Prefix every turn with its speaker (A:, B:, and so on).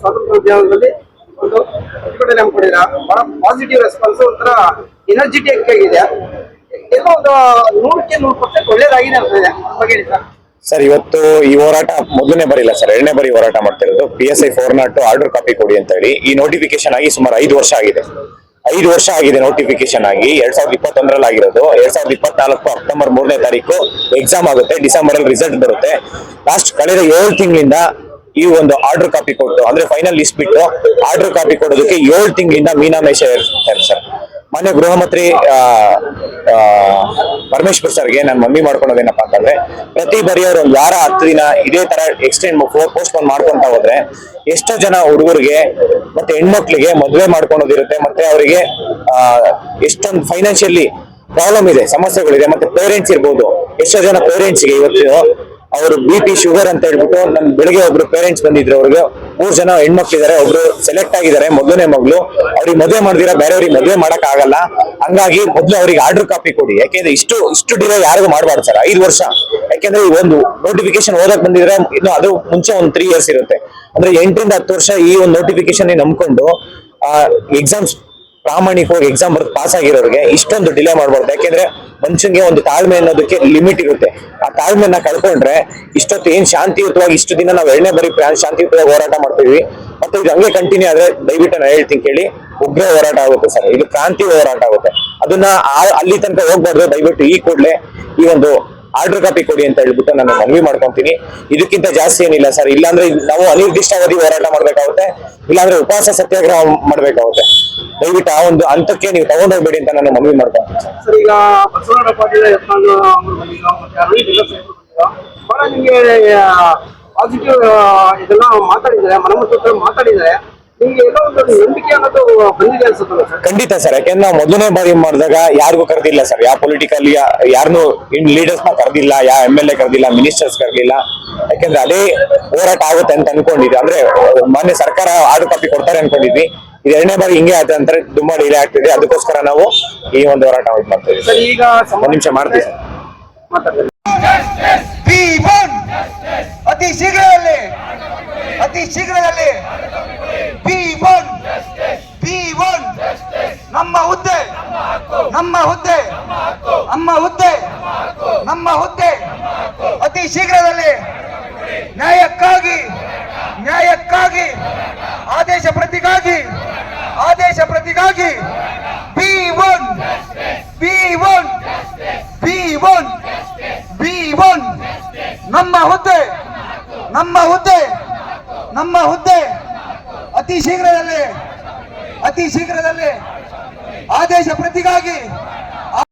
A: ಸ್ವಾತಂತ್ರ್ಯ ಉದ್ಯಾನದಲ್ಲಿ ಒಂದು ಪ್ರತಿಭಟನೆ ಹಮ್ಮಿಕೊಂಡಿದ್ದೀರಾ. ಬಹಳ ಪಾಸಿಟಿವ್ ರೆಸ್ಪಾನ್ಸ್, ಒಂಥರ ಎನರ್ಜಿಟಿಕ್ ಆಗಿದೆ. ಏನೋ ಒಂದು 100% ಒಳ್ಳೇದಾಗಿದೆ ಅಂತ ಇದೆ ಬಗ್ಗೆ ಹೇಳಿ ಸರ್.
B: ಸರ್, ಇವತ್ತು ಈ ಹೋರಾಟ ಮೊದಲನೇ ಬಾರಿ ಇಲ್ಲ ಸರ್, ಎರಡನೇ ಬಾರಿ ಹೋರಾಟ ಮಾಡ್ತಿರೋದು. PSI 402 ಆರ್ಡರ್ ಕಾಪಿ ಕೊಡಿ ಅಂತ ಹೇಳಿ ಈ ನೋಟಿಫಿಕೇಶನ್ ಆಗಿ ಸುಮಾರು 5 ವರ್ಷ ಆಗಿದೆ. 5 ವರ್ಷ ಆಗಿದೆ ನೋಟಿಫಿಕೇಶನ್ ಆಗಿ. 2021 ಆಗಿರೋದು. 2024 ಅಕ್ಟೋಬರ್ 3ನೇ ತಾರೀಕು ಎಕ್ಸಾಮ್ ಆಗುತ್ತೆ. ಡಿಸೆಂಬರ್ ಅಲ್ಲಿ ರಿಸಲ್ಟ್ ಬರುತ್ತೆ. ಲಾಸ್ಟ್ ಕಳೆದ 7 ತಿಂಗಳಿಂದ ಈ ಒಂದು ಆರ್ಡರ್ ಕಾಪಿ ಕೊಟ್ಟು, ಅಂದ್ರೆ ಫೈನಲ್ ಲಿಸ್ಟ್ ಬಿಟ್ಟು ಆರ್ಡರ್ ಕಾಪಿ ಕೊಡೋದಕ್ಕೆ 7 ತಿಂಗಳಿಂದ ಮೀನಾಮೇಷ ಇರ್ತಾರೆ ಸರ್. ಮಾನ್ಯ ಗೃಹ ಮಂತ್ರಿ ಪರಮೇಶ್ವರ್ ಸರ್ಗೆ ನಾನು ಮನವಿ ಮಾಡ್ಕೊಳೋದೇನಪ್ಪ ಅಂತಂದ್ರೆ, ಪ್ರತಿ ಬಾರಿ ಅವ್ರು 1 ವಾರ 10 ದಿನ ಇದೇ ತರ ಎಕ್ಸ್ಟೆಂಡ್ ಪೋಸ್ಟ್ಪೋನ್ ಮಾಡ್ಕೊಂತ ಹೋದ್ರೆ ಎಷ್ಟೋ ಜನ ಹುಡುಗರಿಗೆ ಮತ್ತೆ ಹೆಣ್ಮಕ್ಳಿಗೆ ಮದುವೆ ಮಾಡ್ಕೊಳೋದಿರುತ್ತೆ. ಮತ್ತೆ ಅವರಿಗೆ ಎಷ್ಟೊಂದು ಫೈನಾನ್ಷಿಯಲಿ ಪ್ರಾಬ್ಲಮ್ ಇದೆ, ಸಮಸ್ಯೆಗಳಿದೆ. ಮತ್ತೆ ಪೇರೆಂಟ್ಸ್ ಇರ್ಬೋದು, ಎಷ್ಟೋ ಜನ ಪೇರೆಂಟ್ಸ್ಗೆ ಇವತ್ತು ಅವರು BP ಶುಗರ್ ಅಂತ ಹೇಳ್ಬಿಟ್ಟು ನನ್ ಬೆಳಿಗ್ಗೆ ಒಬ್ರು ಪೇರೆಂಟ್ಸ್ ಬಂದಿದ್ರು. ಅವ್ರಿಗೆ 3 ಜನ ಹೆಣ್ಮಕ್ಳಿದ್ದಾರೆ. ಒಬ್ರು ಸೆಲೆಕ್ಟ್ ಆಗಿದ್ದಾರೆ, ಮೊದಲನೇ ಮಗಳು. ಅವ್ರಿಗೆ ಮದುವೆ ಮಾಡ್ದಿರಾ ಬೇರೆಯವ್ರಿಗೆ ಮದುವೆ ಮಾಡಕ್ ಆಗಲ್ಲ. ಹಂಗಾಗಿ ಮೊದ್ಲು ಅವ್ರಿಗೆ ಆರ್ಡರ್ ಕಾಪಿ ಕೊಡಿ. ಯಾಕೆಂದ್ರೆ ಇಷ್ಟು ಡಿಲೇ ಯಾರಿಗೂ ಮಾಡಬಾರ್ದು ಸರ್. 5 ವರ್ಷ. ಯಾಕೆಂದ್ರೆ ಈ ಒಂದು ನೋಟಿಫಿಕೇಶನ್ ಓದಕ್ ಬಂದಿದ್ರೆ ಇನ್ನು ಅದು ಮುಂಚೆ ಒಂದು 3 ಇಯರ್ಸ್ ಇರುತ್ತೆ. ಅಂದ್ರೆ 8 ರಿಂದ 10 ವರ್ಷ ಈ ಒಂದು ನೋಟಿಫಿಕೇಶನ್ ನಂಬ್ಕೊಂಡು ಎಕ್ಸಾಮ್ಸ್ ಪ್ರಾಮಾಣಿಕವಾಗಿ ಎಕ್ಸಾಮ್ ಬರೆದು ಪಾಸ್ ಆಗಿರೋರಿಗೆ ಇಷ್ಟೊಂದು ಡಿಲೇ ಮಾಡಬಾರ್ದು. ಯಾಕೆಂದ್ರೆ ಮನುಷ್ಯನ್ಗೆ ಒಂದು ತಾಳ್ಮೆ ಅನ್ನೋದಕ್ಕೆ ಲಿಮಿಟ್ ಇರುತ್ತೆ. ಆ ತಾಳ್ಮೆನ ಕಳ್ಕೊಂಡ್ರೆ ಇಷ್ಟೊತ್ತು ಏನ್ ಶಾಂತಿಯುತವಾಗಿ ಇಷ್ಟು ದಿನ ನಾವು 2ನೇ ಬಾರಿ ಶಾಂತಿಯುತವಾಗಿ ಹೋರಾಟ ಮಾಡ್ತೀವಿ. ಮತ್ತೆ ಇದು ಹಂಗೆ ಕಂಟಿನ್ಯೂ ಆದ್ರೆ ದಯವಿಟ್ಟು ನಾನು ಹೇಳ್ತೀನಿ ಕೇಳಿ, ಉಗ್ರ ಹೋರಾಟ ಆಗುತ್ತೆ ಸರ್. ಇದು ಕ್ರಾಂತಿ ಹೋರಾಟ ಆಗುತ್ತೆ. ಅದನ್ನ ಅಲ್ಲಿ ತನಕ ಹೋಗ್ಬಾರ್ದು. ದಯವಿಟ್ಟು ಈ ಕೂಡಲೇ ಈ ಒಂದು ಆರ್ಡರ್ ಕಾಪಿ ಕೊಡಿ ಅಂತ ಹೇಳ್ಬಿಟ್ಟು ನಾನು ಮನವಿ ಮಾಡ್ಕೊಂತೀನಿ. ಇದಕ್ಕಿಂತ ಜಾಸ್ತಿ ಏನಿಲ್ಲ ಸರ್. ಇಲ್ಲಾಂದ್ರೆ ನಾವು ಅನಿರ್ದಿಷ್ಟಾವಧಿ ಹೋರಾಟ ಮಾಡ್ಬೇಕಾಗುತ್ತೆ, ಇಲ್ಲಾಂದ್ರೆ ಉಪವಾಸ ಸತ್ಯಾಗ್ರಹ ಮಾಡ್ಬೇಕಾಗುತ್ತೆ. ದಯವಿಟ್ಟು ಆ ಒಂದು ಹಂತಕ್ಕೆ ನೀವು ತಗೊಂಡೋಗ್ಬೇಡಿ ಅಂತ ನಾನು ಮನವಿ ಮಾಡ್ಕೊಂತೀನಿ
A: ಸರ್. ಈಗ ಬಸವರಾಜ ಪಾಟೀಲ್ ಬಹಳ ನಿಮಗೆ ಪಾಸಿಟಿವ್ ಇದೆಲ್ಲ ಮಾತಾಡಿದ್ದಾರೆ, ಮನಮುಟ್ಟುತ್ತರ ಮಾತಾಡಿದ್ದಾರೆ. ನಿಮ್ಗೆ ಎಲ್ಲೋ ಒಂದು ನಂಬಿಕೆ ಅನ್ನೋದು ಬಂದಿದೆ ಅನ್ಸುತ್ತಲ್ಲ ಸರ್?
B: ಖಂಡಿತ ಸರ್. ಯಾಕೆಂದ್ರೆ ನಾವು ಮೊದಲನೇ ಬಾರಿ ಮಾಡಿದಾಗ ಯಾರಿಗೂ ಕರೆದಿಲ್ಲ ಸರ್. ಯಾವ ಪೊಲಿಟಿಕಲ್ ಯಾರನ್ನು ಲೀಡರ್ಸ್ ನ ಕರೆದಿಲ್ಲ, ಯಾವ MLA ಕರೆದಿಲ್ಲ, ಮಿನಿಸ್ಟರ್ಸ್ ಕರೆದಿಲ್ಲ. ಯಾಕೆಂದ್ರೆ ಅದೇ ಹೋರಾಟ ಆಗುತ್ತೆ ಅಂತ ಅನ್ಕೊಂಡಿದ್ವಿ. ಅಂದ್ರೆ ಮಾನ್ಯ ಸರ್ಕಾರ ಆರ್ಡರ್ ಕಾಪಿ ಕೊಡ್ತಾರೆ ಅನ್ಕೊಂಡಿದ್ವಿ. ಇದು 2ನೇ ಬಾರಿ ಹಿಂಗೆ ಆಯ್ತು ಅಂದ್ರೆ ತುಂಬಾ ಡಿಲೇ ಆಗ್ತಿದೆ. ಅದಕ್ಕೋಸ್ಕರ ನಾವು ಈ ಒಂದು ಹೋರಾಟ ಮಾಡ್ತೀವಿ
A: ಸರ್. ಈಗ
B: ಒಂದು ನಿಮಿಷ ಮಾಡ್ತೀವಿ ಸರ್.
C: ಅತಿ ಶೀಘ್ರದಲ್ಲಿ P1 ನಮ್ಮ ಹುದ್ದೆ ಅತಿ ಶೀಘ್ರದಲ್ಲಿ ನ್ಯಾಯಕ್ಕಾಗಿ ಆದೇಶ ಪ್ರತಿಗಾಗಿ P1 ನಮ್ಮ ಹುದ್ದೆ ಅತಿ ಶೀಘ್ರದಲ್ಲಿ ಆದೇಶ ಪ್ರತಿಗಾಗಿ